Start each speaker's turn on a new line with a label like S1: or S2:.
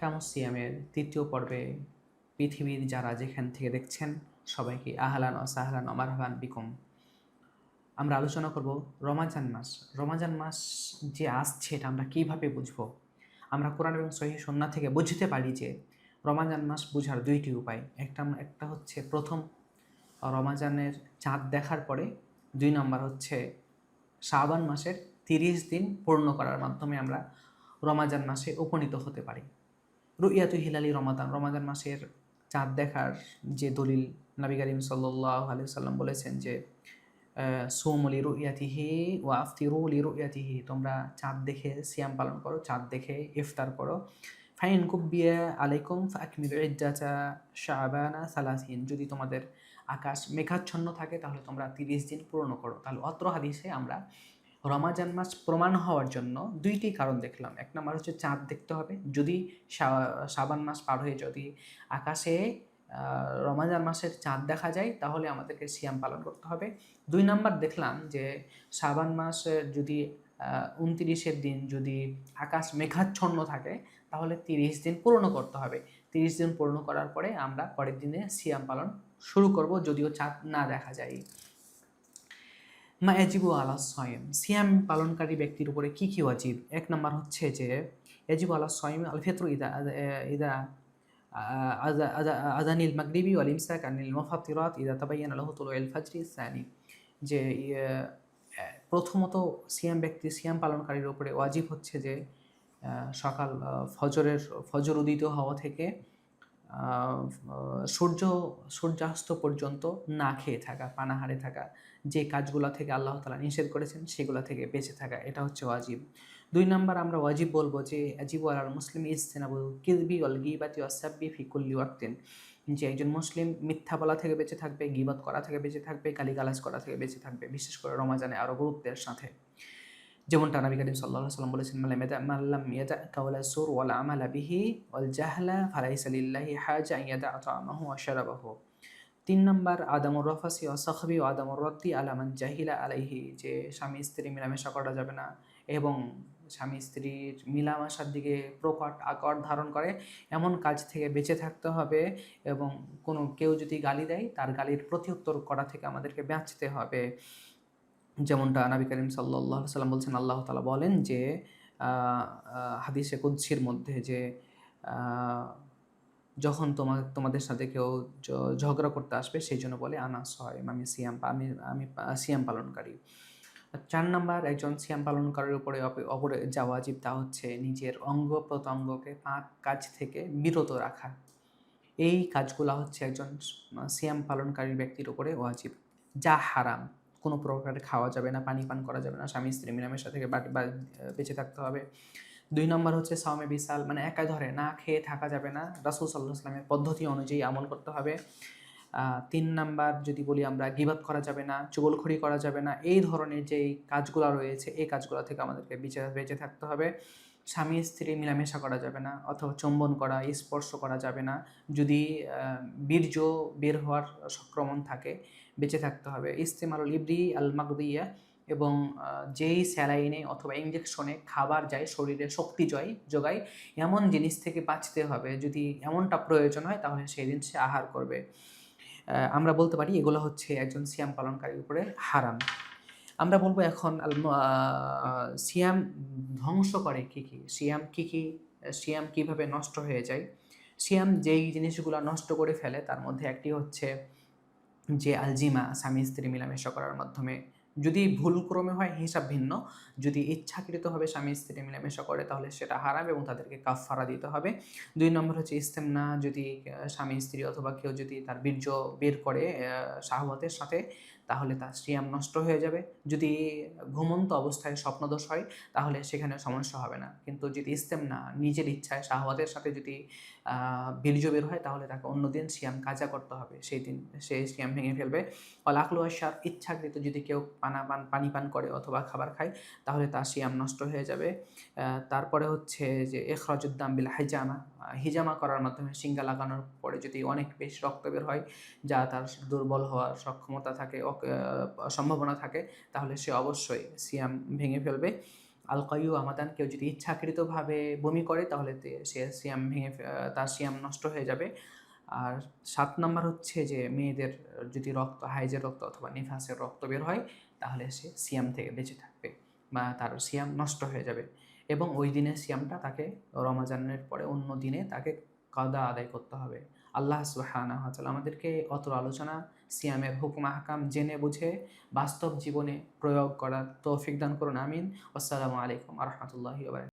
S1: আহকামুস সিয়ামের তৃতীয় পর্বে পৃথিবীর যারা যেখান থেকে দেখছেন সবাইকে আহলান ও সাহলান ও মারহাবান বিকুম। আমরা আলোচনা করব রমাজান মাস। রমাজান মাস যে আসছে এটা আমরা কীভাবে বুঝবো? আমরা কোরআন এবং সহিহ সুন্নাহ থেকে বুঝতে পারি যে রমাজান মাস বোঝার দুইটি উপায়। একটা হচ্ছে প্রথম রমাজানের চাঁদ দেখার পরে, 2 নম্বর হচ্ছে শাবান মাসের 30 দিন পূর্ণ করার মাধ্যমে আমরা রমাজান মাসে উপনীত হতে পারি। রুইয়াতু হিলালি রমাদান, রমাজান মাসের চাঁদ দেখার যে দলিল, নবী করিম সাল্লাল্লাহু আলাইহি সাল্লাম বলেছেন যে সুমু লিরুইয়াতিহি ওয়া আফতিরু লিরুইয়াতিহি, তোমরা চাঁদ দেখে সিয়াম পালন করো, চাঁদ দেখে ইফতার করো। ফাইন কুব্বিয়া আলাইকুম ফাকমিলু ইদ্দাতা শাবানা সালাসিন, যদি তোমাদের আকাশ মেঘাচ্ছন্ন থাকে তাহলে তোমরা 30 দিন পূর্ণ করো। তাহলে অত্র হাদিসে আমরা রমাজান মাস প্রমাণ হওয়ার জন্য 2টি কারণ দেখলাম। 1 নম্বর হচ্ছে চাঁদ দেখতে হবে, যদি শাবান মাস পার হয়ে যদি আকাশে রমাজান মাসের চাঁদ দেখা যায় তাহলে আমাদেরকে সিয়াম পালন করতে হবে। 2 নম্বর দেখলাম যে শাবান মাসের যদি 29-এর দিন যদি আকাশ মেঘাচ্ছন্ন থাকে তাহলে 30 দিন পূর্ণ করতে হবে। 30 দিন পূর্ণ করার পরে আমরা পরের দিনে সিয়াম পালন শুরু করব, যদিও চাঁদ না দেখা যায়। মা এজিবু আলা সয়েম, সিয়াম পালনকারী ব্যক্তির উপরে কি কি ওয়াজিব? 1 নম্বর হচ্ছে যে এজিবু আলা সয়েম আল ফিত্র ইদা আযানিল মাগরিবি ওয়াল ইমসাক আনিল মুফাত্তিরাত ইদা তাবায়্যানা লাহু তুলুউল ফাজরি সানি, যে প্রথমত সিয়াম পালনকারীর উপরে ওয়াজিব হচ্ছে যে সকাল ফজর উদিত হওয়া থেকে সূর্যাস্ত পর্যন্ত না খেয়ে থাকা, পানাহারে থাকা, যে কাজগুলো থেকে আল্লাহ তাআলা নিষেধ করেছেন সেগুলো থেকে বেঁচে থাকা, এটা হচ্ছে ওয়াজিব। 2 নম্বর আমরা ওয়াজিব বলবো যে ইয়াজিবু আলাল মুসলিমি ইজতিনাবুল কিযবি ওয়াল গীবাতি ওয়াস সাব্বি ফি কুল্লি ওয়াক্তিন, যে একজন মুসলিম মিথ্যা বলা থেকে বেঁচে থাকবে, গীবত করা থেকে বেঁচে থাকবে, গালিগালাজ করা থেকে বেঁচে থাকবে, বিশেষ করে রমাজানে আরও গুরুত্বের সাথে। যেমনটা নবী করিম সাল্লাল্লাহু আলাইহি ওয়াসাল্লাম বলেছেন, মাল্লাম ইয়াদা কাওলা সুর ওয়াল আমালা বিহি ওয়াল জাহলা ফালাইসা লিল্লাহি হাজা আন ইয়াদা তা'আমাহু ওয়া শারাবাহু। 3 নম্বর আদামুর রাফাসি ওয়া সাখবি ওয়া আদামুর রাদ্দি আলা মান জাহিলা আলাইহি, যে স্বামী স্ত্রী মেলামেশা করা যাবে না এবং স্বামী স্ত্রীর মিলামেশার দিকে প্রকট আকট ধারণ করে এমন কাজ থেকে বেঁচে থাকতে হবে, এবং কেউ যদি গালি দেয় তার গালির প্রত্যুত্তর করা থেকে আমাদেরকে বাঁচতে হবে। যেমনটা নবী করিম সাল্লাল্লাহু আলাইহি সাল্লাম বলছেন, আল্লাহ তাআলা বলেন যে হাদিসে কুদসির মধ্যে যে যখন তোমাদের সাথে কেউ ঝগড়া করতে আসবে সেই জন্য বলে আনা সয়ম, আমি সিয়াম পালনকারী। 4 নাম্বার একজন সিয়াম পালনকারীর অপরে যা ওয়াজিব তা হচ্ছে নিজের অঙ্গ প্রত্যঙ্গকে পাক কাজ থেকে বিরত রাখা। এই কাজগুলা হচ্ছে একজন সিয়াম পালনকারী ব্যক্তির উপরে ওয়াজিব। যা হারাম, কোনো প্রকারে খাওয়া যাবে না, পানি পান করা যাবে না, স্বামী স্ত্রী মেলামেশা থেকে বেঁচে থাকতে হবে। 2 নম্বর হচ্ছে সাওমে বিসাল, মানে একাধারে না খেয়ে থাকা যাবে না, রাসূল সাল্লাল্লাহু আলাইহি ওয়াসাল্লামের পদ্ধতি অনুযায়ী আমল করতে হবে। 3 নাম্বার যদি বলি আমরা, গীবত করা যাবে না, চুগলখড়ি করা যাবে না, এই ধরনের যেই কাজগুলো রয়েছে এই কাজগুলো থেকে আমাদেরকে বেঁচে থাকতে হবে। স্বামী স্ত্রী মেলামেশা করা যাবে না, অথবা চুম্বন করা, স্পর্শ করা যাবে না। যদি বীর্য বের হওয়ার সংক্রমণ থাকে বেঁচে থাকতে হবে। ইস্তেমালুল ইবরি আল মাগদিয়া, এবং যেই স্যালাইনে অথবা ইঞ্জেকশনে খাবার যায় শরীরে শক্তি যোগায় এমন জিনিস থেকে বাঁচতে হবে। যদি এমনটা প্রয়োজন হয় তাহলে সেই দিন সে আহার করবে। আমরা বলতে পারি এগুলো হচ্ছে একজন সিয়াম পালনকারীর উপরে হারাম। আমরা বলবো এখন সিয়াম ধ্বংস করে কী কী, সিয়াম কীভাবে নষ্ট হয়ে যায়। সিয়াম যেই জিনিসগুলো নষ্ট করে ফেলে তার মধ্যে একটি হচ্ছে যে আলজিমা, স্বামী স্ত্রী মেলামেশা করার মাধ্যমে, যদি ভুলক্রমে হয় হিসাব ভিন্ন, যদি ইচ্ছাকৃতভাবে স্বামী স্ত্রী মেলামেশা করে তাহলে সেটা হারাম এবং তাদেরকে কাফফারা দিতে হবে। 2 নম্বর হচ্ছে ইস্তেমনা, যদি স্বামী স্ত্রী অথবা কেউ যদি তার বীর্য বের করে শাহওয়াতের সাথে তাহলে তার সিয়াম নষ্ট হয়ে যাবে। যদি ঘুমন্ত অবস্থায় স্বপ্নদোষ হয় তাহলে সেখানে সমস্যা হবে না, কিন্তু যদি ইস্তেমনা নিজের ইচ্ছায় শাহওয়াতের সাথে যদি বীর্য বের হয় তাহলে তাকে অন্যদিন সিয়াম কাজা করতে হবে, সেই দিন সে সিয়াম ভেঙে ফেলবে। আকলু আশার, ইচ্ছাকৃত যদি কেউ পানি পান করে অথবা খাবার খায় তাহলে তার সিয়াম নষ্ট হয়ে যাবে। তারপরে হচ্ছে যে ইখরাজুদ্দাম বিল হিজামা করার মাধ্যমে, সিঙ্গা লাগানোর পরে যদি অনেক বেশি রক্ত বের হয় যা তার দুর্বল হওয়ার সক্ষমতা থাকে, সম্ভাবনা থাকে, তাহলে সে অবশ্যই সিয়াম ভেঙে ফেলবে। আল কাইয়ু আমাদান, কেউ যদি ইচ্ছাকৃতভাবে বমি করে তাহলে সে সিয়াম তার সিয়াম নষ্ট হয়ে যাবে। আর ৭ নাম্বার হচ্ছে যে মেয়েদের যদি হাইজের রক্ত অথবা নিফাসের রক্ত বের হয় তাহলে সে সিয়াম থেকে বেঁচে থাকবে বা তার সিয়াম নষ্ট হয়ে যাবে, এবং ওই দিনের সিয়ামটা তাকে রমাজানের পরে অন্য দিনে তাকে কাদা আদায় করতে হবে। আল্লাহ সুবহানাহু ওয়া তাআলা আমাদেরকে অত আলোচনা, সিয়ামের হুকুম আহকাম জেনে বুঝে বাস্তব জীবনে প্রয়োগ করার তৌফিক দান করুন, আমিন। আসসালামু আলাইকুম ওয়া রাহমাতুল্লাহি ওয়া বারাকাতুহু।